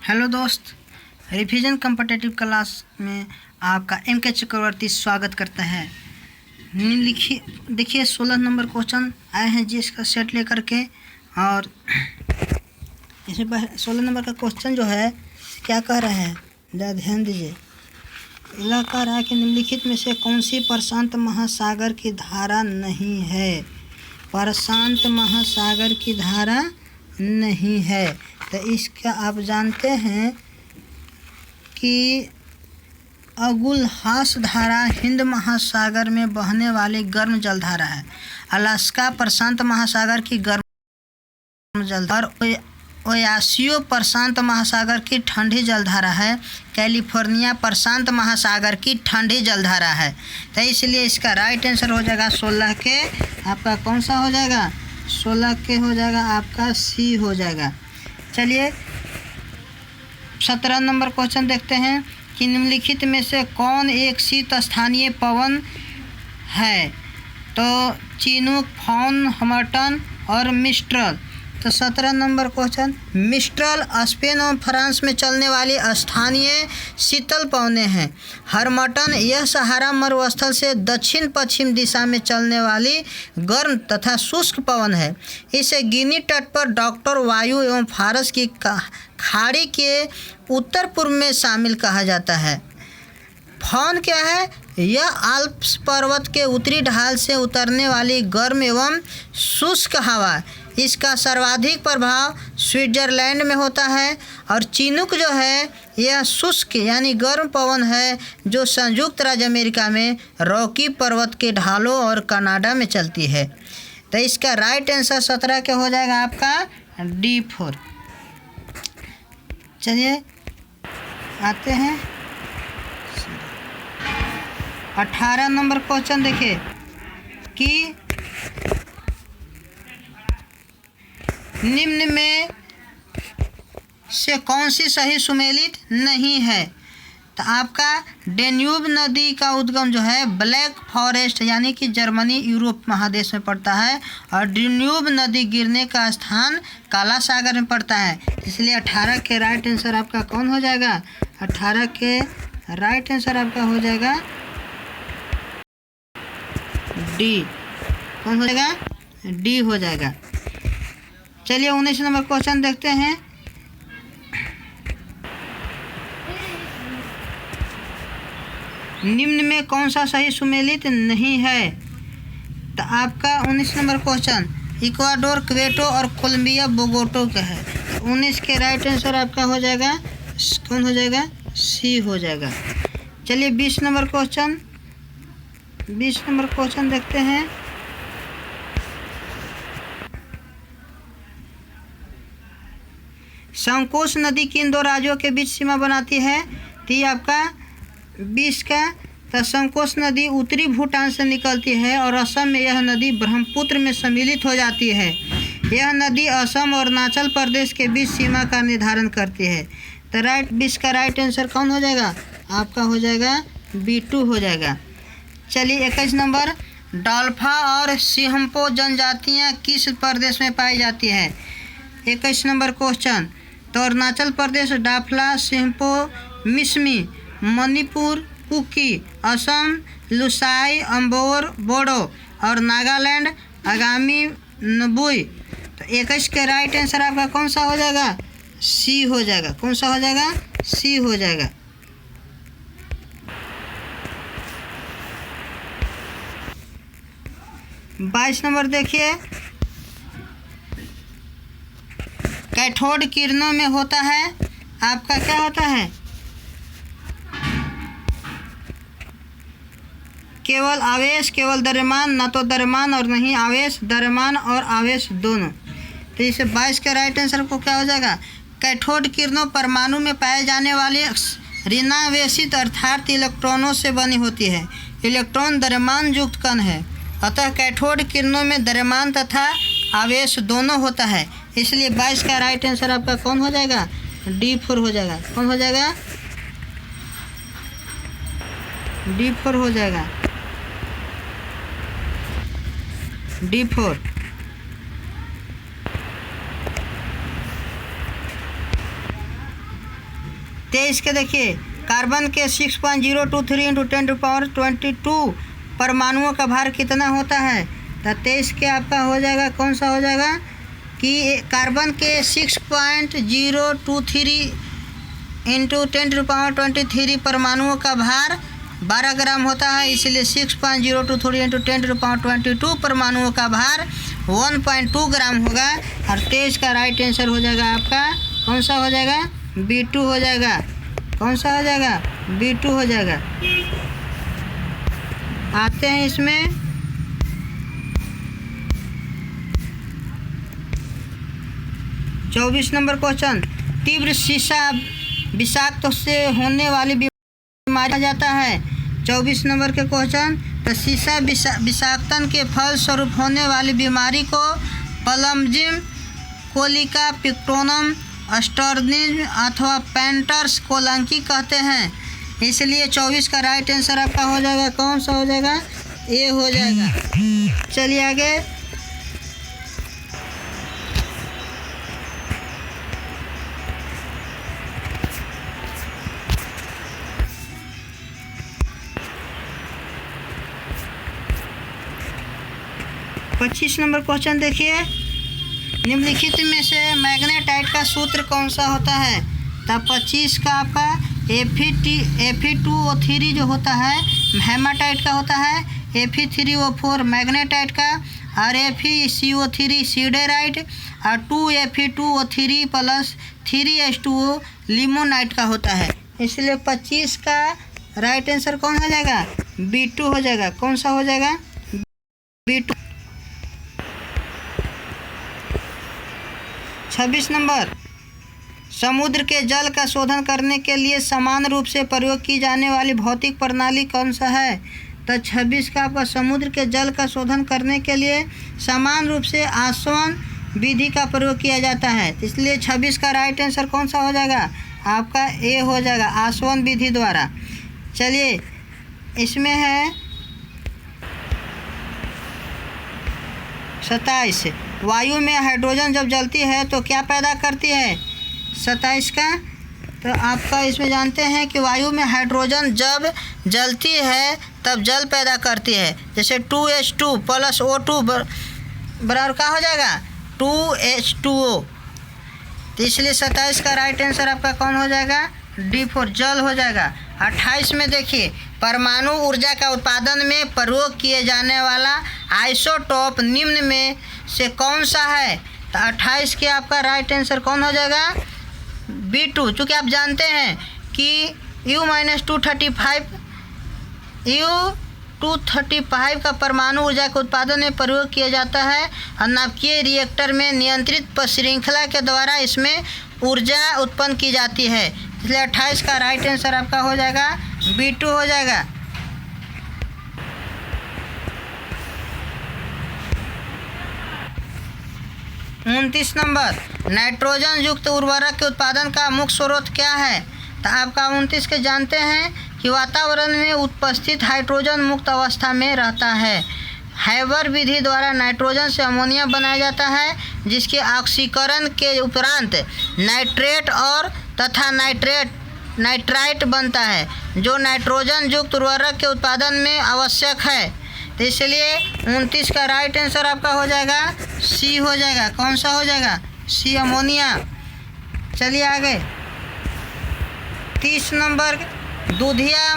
Hello दोस्त, revision competitive class में आपका एम.के. चक्रवर्ती स्वागत करता है। निम्नलिखित देखिए 16 नंबर क्वेश्चन आए हैं जी इसका सेट लेकर के। और इसमें 16 नंबर का क्वेश्चन जो है क्या कह रहा है, ज़रा ध्यान दीजिए। यह कह रहा है कि निम्नलिखित में से कौन सी प्रशांत महासागर की धारा नहीं है। प्रशांत महासागर की धारा नहीं है, तो इसका आप जानते हैं कि अगुलहास धारा हिंद महासागर में बहने वाली गर्म जलधारा है। अलास्का प्रशांत महासागर की गर्म जलधारा और ओयासियो प्रशांत महासागर की ठंडी जलधारा है। कैलिफोर्निया प्रशांत महासागर की ठंडी जलधारा है। तो इसलिए इसका राइट आंसर हो जाएगा 16 के आपका कौन सा हो जाएगा, 16 के हो जाएगा आपका सी हो जाएगा। चलिए 17 नंबर क्वेश्चन देखते हैं कि निम्नलिखित में से कौन एक शीत स्थानीय पवन है। तो चिनूक, फॉन, हम्पटन और मिस्ट्रल। तो 17 नंबर क्वेश्चन, मिस्ट्रल स्पेन और फ्रांस में चलने वाली स्थानीय शीतल पवनें हैं। हम्पटन यह सहारा मरुस्थल से दक्षिण पश्चिम दिशा में चलने वाली गर्म तथा शुष्क पवन है। इसे गिनी तट पर डॉक्टर वायु एवं फारस की खाड़ी के उत्तर पूर्व में शामिल कहा जाता है। फॉन क्या है, यह आल्प्स पर्वत के उत्तरी ढाल से उतरने वाली गर्म एवं शुष्क हवा, इसका सर्वाधिक प्रभाव स्विट्जरलैंड में होता है। और चिनूक जो है यह शुष्क यानी गर्म पवन है जो संयुक्त राज्य अमेरिका में रॉकी पर्वत के ढालों और कनाडा में चलती है। तो इसका राइट आंसर 17 के हो जाएगा आपका D4। चलिए आते हैं 18 नंबर क्वेश्चन देखिए कि निम्न में से कौन सी सही सुमेलित नहीं है। तो आपका डेन्यूब नदी का उद्गम जो है ब्लैक फॉरेस्ट यानी कि जर्मनी यूरोप महादेश में पड़ता है, और डेन्यूब नदी गिरने का स्थान काला सागर में पड़ता है। इसलिए 18 के राइट आंसर आपका कौन हो जाएगा, 18 के राइट आंसर आपका हो जाएगा डी। कौन हो जाएगा, डी हो जाएगा। चलिए 19 नंबर क्वेश्चन देखते हैं। निम्न में कौन सा सही सुमेलित नहीं है। तो आपका 19 नंबर क्वेश्चन इक्वाडोर, क्वेटो और कोलंबिया बोगोटो का है। तो 19 के राइट आंसर आपका हो जाएगा कौन हो जाएगा, सी हो जाएगा। चलिए 20 नंबर क्वेश्चन, 20 नंबर क्वेश्चन देखते हैं। संकोच नदी किन दो राज्यों के बीच सीमा बनाती है। तो ये आपका 20 का, तो संकोच नदी उत्तरी भूटान से निकलती है और असम में यह नदी ब्रह्मपुत्र में सम्मिलित हो जाती है। यह नदी असम और अरुणाचल प्रदेश के बीच सीमा का निर्धारण करती है। तो 20 का राइट आंसर कौन हो जाएगा, आपका हो जाएगा B2 हो जाएगा। चलिए 21 नंबर, डाल्फा और सिहम्पो जनजातियाँ किस प्रदेश में पाई जाती है। 21 नंबर क्वेश्चन, तो अरुणाचल प्रदेश डाफला, सिहम्पो, मिसमी, मणिपुर कुकी, असम लुसाई, अम्बोर बोडो और नागालैंड आगामी नबुई। तो 21 के राइट आंसर आपका कौन सा हो जाएगा, सी हो जाएगा। कौन सा हो जाएगा, सी हो जाएगा। बाईस नंबर देखिए, कैथोड किरणों में होता है आपका क्या होता है, केवल आवेश, केवल द्रव्यमान, ना तो द्रव्यमान और नहीं आवेश, द्रव्यमान और आवेश दोनों। तो इसे 22 के राइट आंसर को क्या हो जाएगा, कैथोड किरणों परमाणु में पाए जाने वाले ऋणावेशित अर्थात इलेक्ट्रॉनों से बनी होती है। इलेक्ट्रॉन द्रव्यमान युक्त कण है, अतः कैथोड किरणों में द्रव्यमान तथा आवेश दोनों होता है। इसलिए 22 का राइट आंसर आपका कौन हो जाएगा, D4 हो जाएगा। कौन हो जाएगा, D4 हो जाएगा, D4। 23 के देखिए, कार्बन के 6.023 इंटू 10⁻22 परमाणुओं का भार कितना होता है? तो 23 के आपका हो जाएगा, कौन सा हो जाएगा कि कार्बन के 6.023 इंटू 10⁻23 परमाणुओं का भार 12 ग्राम होता है, इसलिए 6.023 इंटू 10⁻22 परमाणुओं का भार 1.2 ग्राम होगा। और 23 का राइट आंसर हो जाएगा आपका, कौन सा हो जाएगा? B2 हो जाएगा। कौन सा हो जाएगा? B2 हो जाएगा। आते हैं इसमें, चौबीस नंबर क्वेश्चन, तीव्र शीशा विषाक्त से होने वाली बीमारी जाता है। 24 नंबर के क्वेश्चन, तो शीशा विषाक्तन के फल स्वरूप होने वाली बीमारी को प्लम्जिम, कोलिका पिक्टोनम, स्टर्निज्म अथवा पेंटर्स कोलंकी कहते हैं। इसलिए 24 का राइट आंसर आपका हो जाएगा, कौन सा हो जाएगा? ए हो जाएगा। चलिए आगे, पच्चीस नंबर क्वेश्चन देखिए, निम्नलिखित में से मैग्नेटाइट का सूत्र कौन सा होता है? तब 25 का आपका Fe2O3 जो होता है हेमाटाइट का होता है, Fe3O4 मैग्नेटाइट का, और FeCO3 सीडेराइट, और 2Fe2O3 प्लस 3H2O लिमोनाइट का होता है। इसलिए 25 का राइट आंसर कौन हो जाएगा? B2 हो जाएगा। कौन सा हो जाएगा? B2। 26 नंबर, समुद्र के जल का शोधन करने के लिए समान रूप से प्रयोग की जाने वाली भौतिक प्रणाली कौन सा है? तो 26 का आपका समुद्र के जल का शोधन करने के लिए समान रूप से आसवन विधि का प्रयोग किया जाता है। इसलिए 26 का राइट आंसर कौन सा हो जाएगा? आपका ए हो जाएगा, आसवन विधि द्वारा। चलिए इसमें है 27, वायु में हाइड्रोजन जब जलती है तो क्या पैदा करती है? 27 का, तो आपका इसमें जानते हैं कि वायु में हाइड्रोजन जब जलती है तब जल पैदा करती है। जैसे 2H2 प्लस O2 बराबर क्या हो जाएगा? 2H2O। तो इसलिए 27 का राइट आंसर आपका कौन हो जाएगा? D4 जल हो जाएगा। 28 में देखिए, परमाणु ऊर्जा का उत्पादन में प्रयोग किए जाने वाला आइसोटोप निम्न में से कौन सा है? तो 28 के आपका राइट आंसर कौन हो जाएगा? B2। चूँकि आप जानते हैं कि U-235 का परमाणु ऊर्जा के उत्पादन में प्रयोग किया जाता है और नाभिकीय रिएक्टर में नियंत्रित श्रृंखला के द्वारा इसमें ऊर्जा उत्पन्न की जाती है। इसलिए 28 का राइट आंसर आपका हो जाएगा B2 हो जाएगा। उनतीस नंबर, नाइट्रोजन युक्त उर्वरक के उत्पादन का मुख्य स्रोत क्या है? तो आपका 29 के जानते हैं कि वातावरण में उपस्थित हाइड्रोजन मुक्त अवस्था में रहता है। हैबर विधि द्वारा नाइट्रोजन से अमोनिया बनाया जाता है, जिसके ऑक्सीकरण के उपरांत नाइट्रेट और तथा नाइट्राइट बनता है, जो नाइट्रोजन युक्त उर्वरक के उत्पादन में आवश्यक है। तो इसलिए 29 का राइट आंसर आपका हो जाएगा सी हो जाएगा। कौन सा हो जाएगा? सी, अमोनिया। चलिए आगे, 30 नंबर, दूधिया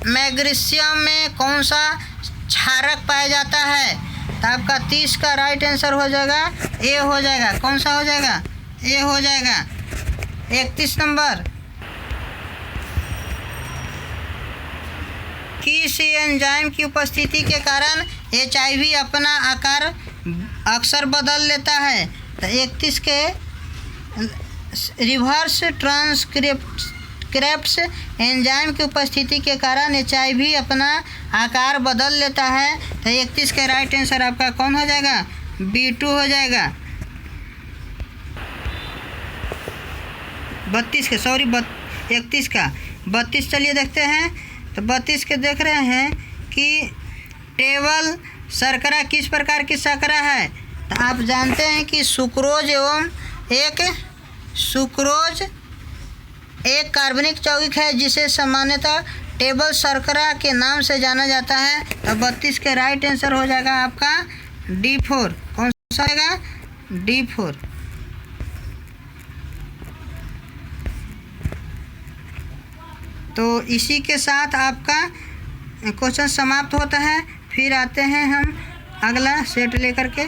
मैग्नीशियम में कौन सा क्षारक पाया जाता है? तो आपका 30 का राइट आंसर हो जाएगा ए हो जाएगा। कौन सा हो जाएगा? ए हो जाएगा। 31 नंबर, किसी एंजाइम की उपस्थिति के कारण HIV अपना आकार अक्सर बदल लेता है। तो 31 के रिवर्स ट्रांसक्रिप्शन एंजाइम की उपस्थिति के कारण HIV अपना आकार बदल लेता है। तो 31 का राइट आंसर आपका कौन हो जाएगा? B2 हो जाएगा। 31 का 32 चलिए देखते हैं। तो 32 के देख रहे हैं कि टेबल शर्करा किस प्रकार की शर्करा है? तो आप जानते हैं कि सुक्रोज एवं एक सुक्रोज एक कार्बनिक यौगिक है जिसे सामान्यतः टेबल शर्करा के नाम से जाना जाता है। तो 32 के राइट आंसर हो जाएगा आपका D4। कौन सा आएगा? D4। तो इसी के साथ आपका क्वेश्चन समाप्त होता है। फिर आते हैं हम अगला सेट लेकर के।